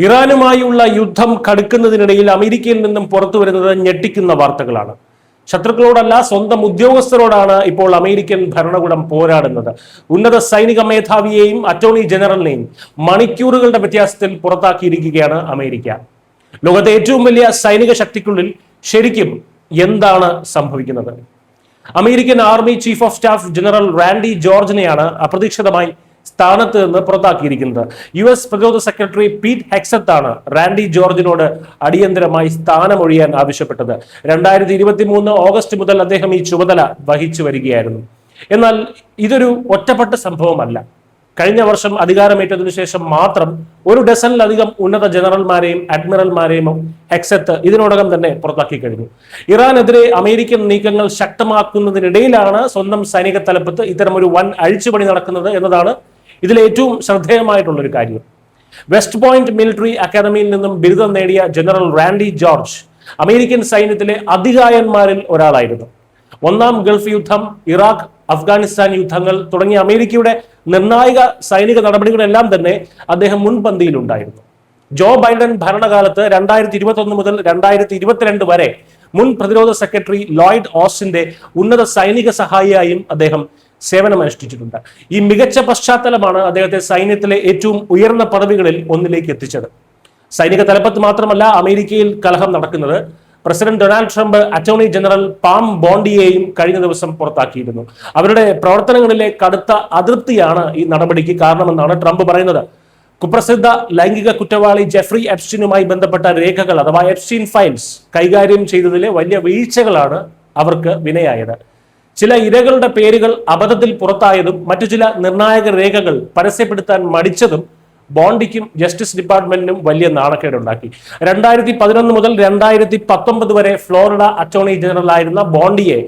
ഇറാനുമായുള്ള യുദ്ധം കടുക്കുന്നതിനിടയിൽ അമേരിക്കയിൽ നിന്നും പുറത്തു വരുന്നത് ഞെട്ടിക്കുന്ന വാർത്തകളാണ്. ശത്രുക്കളോടല്ല, സ്വന്തം ഉദ്യോഗസ്ഥരോടാണ് ഇപ്പോൾ അമേരിക്കൻ ഭരണകൂടം പോരാടുന്നത്. ഉന്നത സൈനിക മേധാവിയെയും അറ്റോർണി ജനറലിനെയും മണിക്കൂറുകളുടെ വ്യത്യാസത്തിൽ പുറത്താക്കിയിരിക്കുകയാണ് അമേരിക്ക. ലോകത്തെ ഏറ്റവും വലിയ സൈനിക ശക്തിക്കുള്ളിൽ ശരിക്കും എന്താണ് സംഭവിക്കുന്നത്? American army chief of staff general Randy ജോർജിനെയാണ് അപ്രതീക്ഷിതമായി സ്ഥാനത്ത് നിന്ന് പുറത്താക്കിയിരിക്കുന്നത്. US പ്രതിരോധ സെക്രട്ടറി പീറ്റ് ഹെക്സത്ത് ആണ് റാൻഡി ജോർജിനോട് അടിയന്തരമായി സ്ഥാനമൊഴിയാൻ ആവശ്യപ്പെട്ടത്. 2023 ഓഗസ്റ്റ് മുതൽ അദ്ദേഹം ഈ ചുമതല വഹിച്ചു വരികയായിരുന്നു. എന്നാൽ ഇതൊരു ഒറ്റപ്പെട്ട സംഭവമല്ല. കഴിഞ്ഞ വർഷം അധികാരമേറ്റതിനു ശേഷം മാത്രം 1 ഡസനിലധികം ഉന്നത ജനറൽമാരെയും അഡ്മിറൽമാരെയും ഹെക്സത്ത് ഇതിനോടകം തന്നെ പുറത്താക്കി കഴിഞ്ഞു. ഇറാനെതിരെ അമേരിക്കൻ നീക്കങ്ങൾ ശക്തമാക്കുന്നതിനിടയിലാണ് സ്വന്തം സൈനിക തലപ്പത്ത് ഇത്തരമൊരു വൻ അഴിച്ചുപണി നടക്കുന്നത് എന്നതാണ് ഇതിലെ ഏറ്റവും ശ്രദ്ധേയമായിട്ടുള്ളൊരു കാര്യം. വെസ്റ്റ് പോയിന്റ് മിലിറ്ററി അക്കാദമിയിൽ നിന്നും ബിരുദം നേടിയ ജനറൽ റാൻഡി ജോർജ് അമേരിക്കൻ സൈന്യത്തിലെ അതികായന്മാരിൽ ഒരാളായിരുന്നു. ഒന്നാം ഗൾഫ് യുദ്ധം, ഇറാഖ്, അഫ്ഗാനിസ്ഥാൻ യുദ്ധങ്ങൾ തുടങ്ങിയ അമേരിക്കയുടെ നിർണായക സൈനിക നടപടികളെല്ലാം തന്നെ അദ്ദേഹം മുൻപന്തിയിലുണ്ടായിരുന്നു. ജോ ബൈഡൻ ഭരണകാലത്ത് 2021 മുതൽ 2022 വരെ മുൻ പ്രതിരോധ സെക്രട്ടറി ലോയിഡ് ഓസ്റ്റിന്റെ ഉന്നത സൈനിക സഹായിയായും അദ്ദേഹം സേവനമനുഷ്ഠിച്ചിട്ടുണ്ട്. ഈ മികച്ച പശ്ചാത്തലമാണ് അദ്ദേഹത്തെ സൈന്യത്തിലെ ഏറ്റവും ഉയർന്ന പദവികളിൽ ഒന്നിലേക്ക് എത്തിച്ചത്. സൈനിക തലപ്പത്ത് മാത്രമല്ല അമേരിക്കയിൽ കലഹം നടക്കുന്നത്. President Donald Trump attorney general Pam ബോണ്ടിയെയും കഴിഞ്ഞ ദിവസം പുറത്താക്കിയിരുന്നു. അവരുടെ പ്രവർത്തനങ്ങളിലെ കടുത്ത അതൃപ്തിയാണ് ഈ നടപടിക്ക് കാരണമെന്നാണ് ട്രംപ് പറയുന്നത്. കുപ്രസിദ്ധ ലൈംഗിക കുറ്റവാളി ജെഫ്രി എപ്സ്റ്റീനുമായി ബന്ധപ്പെട്ട രേഖകൾ അഥവാ എപ്സ്റ്റീൻ ഫയൽസ് കൈകാര്യം ചെയ്തതിലെ വലിയ വീഴ്ചകളാണ് അവർക്ക് വിനയായത്. ചില ഇരകളുടെ പേരുകൾ അബദ്ധത്തിൽ പുറത്തായതും മറ്റു ചില നിർണായക രേഖകൾ പരസ്യപ്പെടുത്താൻ മടിച്ചതും ബോണ്ടിക്കും ജസ്റ്റിസ് ഡിപ്പാർട്ട്മെന്റിനും വലിയ നാണക്കേടുണ്ടാക്കി. 2011 മുതൽ 2019 വരെ ഫ്ലോറിഡ അറ്റോർണി ജനറൽ ആയിരുന്ന ബോണ്ടിയെ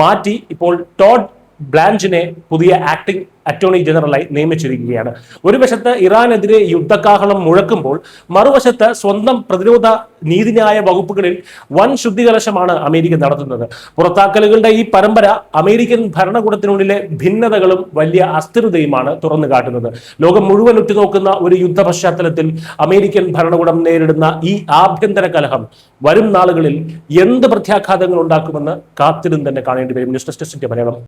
മാറ്റി ഇപ്പോൾ ടോഡ് ബ്ലാഞ്ചിനെ പുതിയ ആക്ടിംഗ് അറ്റോർണി ജനറലായി നിയമിച്ചിരിക്കുകയാണ്. ഒരു വശത്ത് ഇറാനെതിരെ യുദ്ധകാഹളം മുഴക്കുമ്പോൾ മറുവശത്ത് സ്വന്തം പ്രതിരോധ നീതിന്യായ വകുപ്പുകളിൽ വൻ ശുദ്ധികലശമാണ് അമേരിക്ക നടത്തുന്നത്. പുറത്താക്കലുകളുടെ ഈ പരമ്പര അമേരിക്കൻ ഭരണകൂടത്തിനുള്ളിലെ ഭിന്നതകളും വലിയ അസ്ഥിരതയുമാണ് തുറന്നു കാട്ടുന്നത്. ലോകം മുഴുവൻ ഉറ്റുനോക്കുന്ന ഒരു യുദ്ധ പശ്ചാത്തലത്തിൽ അമേരിക്കൻ ഭരണകൂടം നേരിടുന്ന ഈ ആഭ്യന്തര കലഹം വരും നാളുകളിൽ എന്ത് പ്രത്യാഘാതങ്ങൾ ഉണ്ടാക്കുമെന്ന് കാത്തിരുന്ന് തന്നെ കാണേണ്ടി വരും. News desk Malayalam.